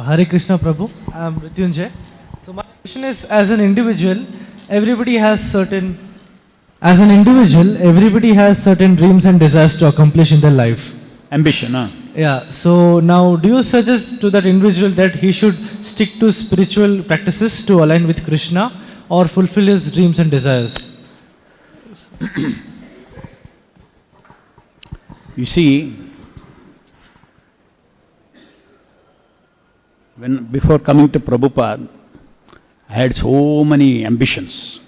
Hare Krishna Prabhu, I am Mrityunjay. So my question is, as an individual, everybody has certain dreams and desires to accomplish in their life. Ambition, huh? Yeah, so now do you suggest to that individual that he should stick to spiritual practices to align with Krishna or fulfill his dreams and desires? You see, before coming to Prabhupada, I had so many ambitions.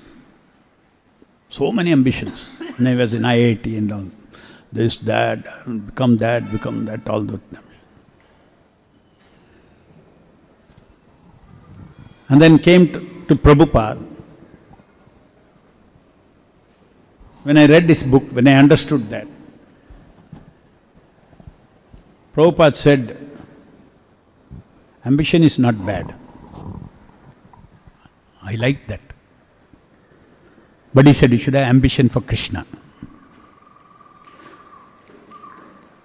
When I was in IIT and all. This, that, become that, all that. And then came to Prabhupada. When I read this book, when I understood that, Prabhupada said, ambition is not bad. I like that. But he said you should have ambition for Krishna.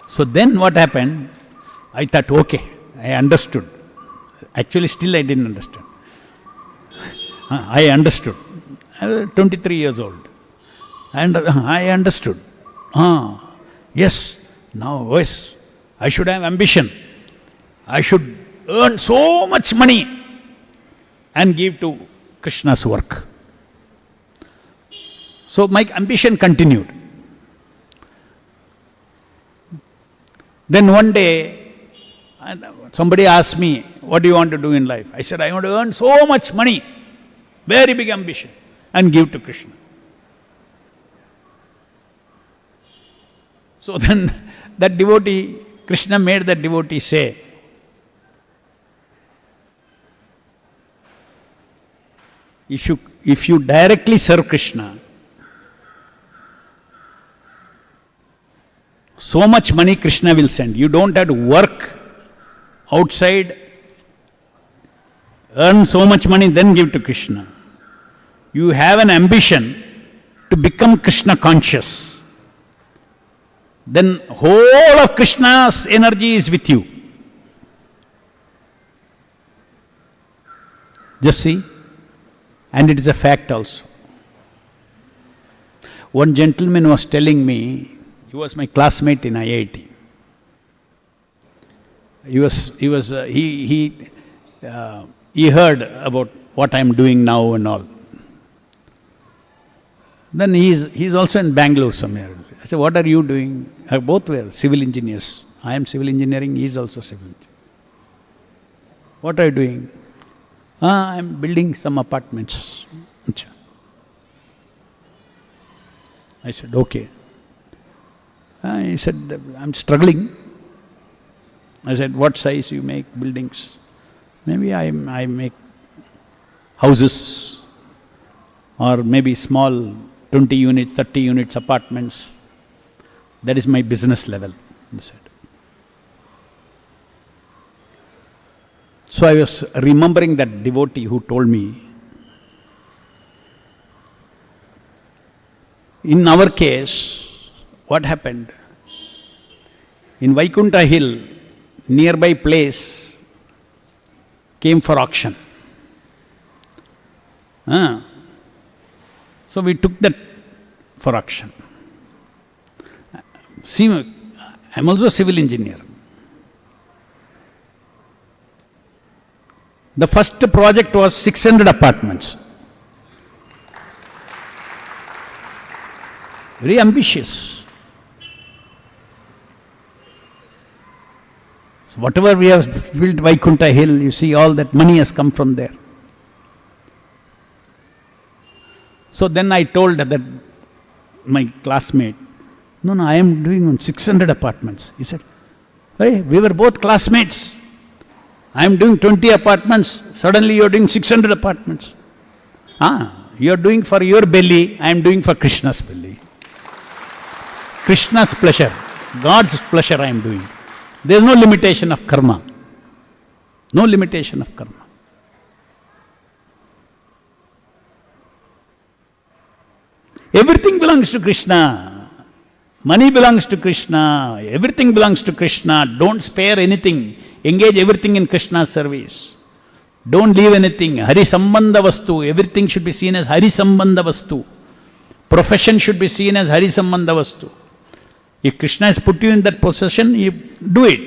So then what happened? I thought, okay, I understood. Actually, still I didn't understand. I understood. I was 23 years old. And I understood. Yes, now, yes, I should have ambition. I should earn so much money and give to Krishna's work. So my ambition continued. Then one day, somebody asked me, what do you want to do in life? I said, I want to earn so much money, very big ambition, and give to Krishna. So then that devotee, Krishna made that devotee say, if you directly serve Krishna, so much money Krishna will send. You don't have to work outside, earn so much money, then give to Krishna. You have an ambition to become Krishna conscious. Then whole of Krishna's energy is with you. Just see. And it is a fact also. One gentleman was telling me, he was my classmate in IIT. He heard about what I am doing now and all. Then he's also in Bangalore somewhere. I said, what are you doing? Both were civil engineers. I am civil engineering, he is also civil engineer. What are you doing? I am building some apartments. I said, okay. He said, I'm struggling. I said, what size you make buildings? Maybe I make houses or maybe small 20 units, 30 units apartments. That is my business level, he said. So I was remembering that devotee who told me, in our case, what happened? In Vaikunta Hill, nearby place came for auction. So we took that for auction. See, I'm also a civil engineer. The first project was 600 apartments. Very ambitious. So whatever we have built Vaikunta Hill, you see all that money has come from there. So then I told that my classmate, no, I am doing 600 apartments. He said, hey, we were both classmates. I am doing 20 apartments, suddenly you are doing 600 apartments. You are doing for your belly, I am doing for Krishna's belly. Krishna's pleasure, God's pleasure I am doing. There is no limitation of karma. No limitation of karma. Everything belongs to Krishna. Money belongs to Krishna. Everything belongs to Krishna. Don't spare anything. engage everything in Krishna's service. Don't leave anything. Hari Sambandha Vastu. Everything should be seen as Hari Sambandha Vastu. Profession should be seen as Hari Sambandha Vastu. If Krishna has put you in that position, you do it.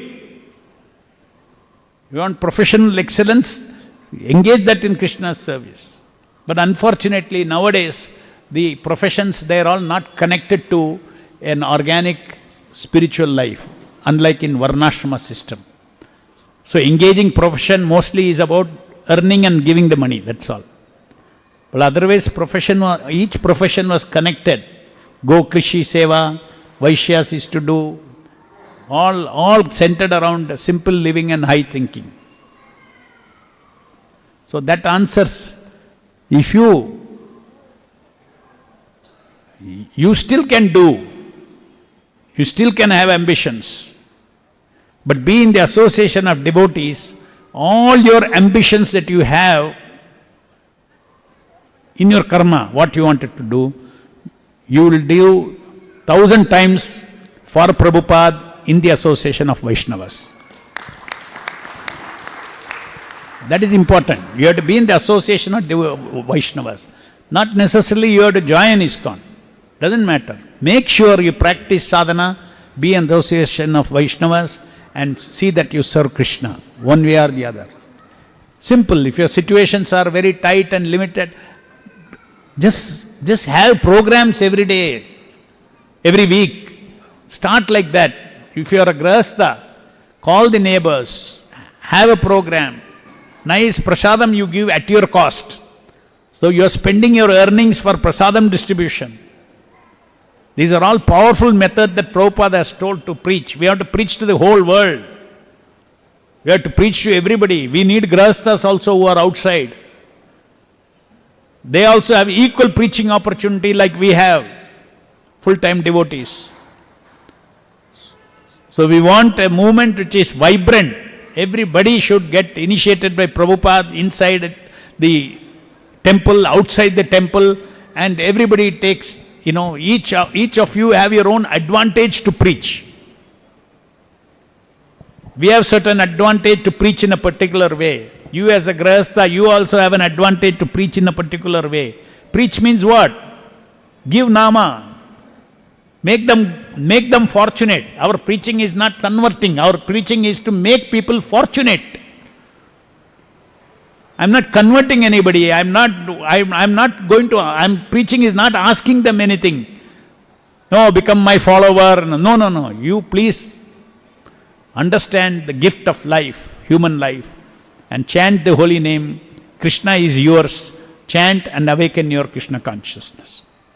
You want professional excellence, engage that in Krishna's service. But unfortunately, nowadays, the professions, they are all not connected to an organic spiritual life, unlike in Varnashrama system. So engaging profession mostly is about earning and giving the money, that's all. But otherwise, each profession was connected. Go Krishi Seva, Vaishyas used to do, all centered around simple living and high thinking. So that answers, if you still can do, you still can have ambitions, but be in the association of devotees, all your ambitions that you have in your karma, what you wanted to do, you will do 1,000 times for Prabhupada in the association of Vaishnavas. That is important. You have to be in the association of Vaishnavas. Not necessarily you have to join ISKCON. Doesn't matter. Make sure you practice sadhana, be in the association of Vaishnavas, and see that you serve Krishna, one way or the other. Simple. If your situations are very tight and limited, just have programs every day, every week. Start like that. If you are a grahastha, call the neighbors, have a program. Nice prasadam you give at your cost. So you are spending your earnings for prasadam distribution. These are all powerful methods that Prabhupada has told to preach. We have to preach to the whole world. We have to preach to everybody. We need grahasthas also who are outside. They also have equal preaching opportunity like we have, full-time devotees. So we want a movement which is vibrant. Everybody should get initiated by Prabhupada inside the temple, outside the temple, and everybody takes, each of you have your own advantage to preach. We have certain advantage to preach in a particular way. You as a grahastha, you also have an advantage to preach in a particular way. Preach means what? Give nama. Make them fortunate. Our preaching is not converting. Our preaching is to make people fortunate. I'm not converting anybody. Preaching is not asking them anything. No, become my follower. No. You please understand the gift of life, human life, and chant the holy name. Krishna is yours. Chant and awaken your Krishna consciousness.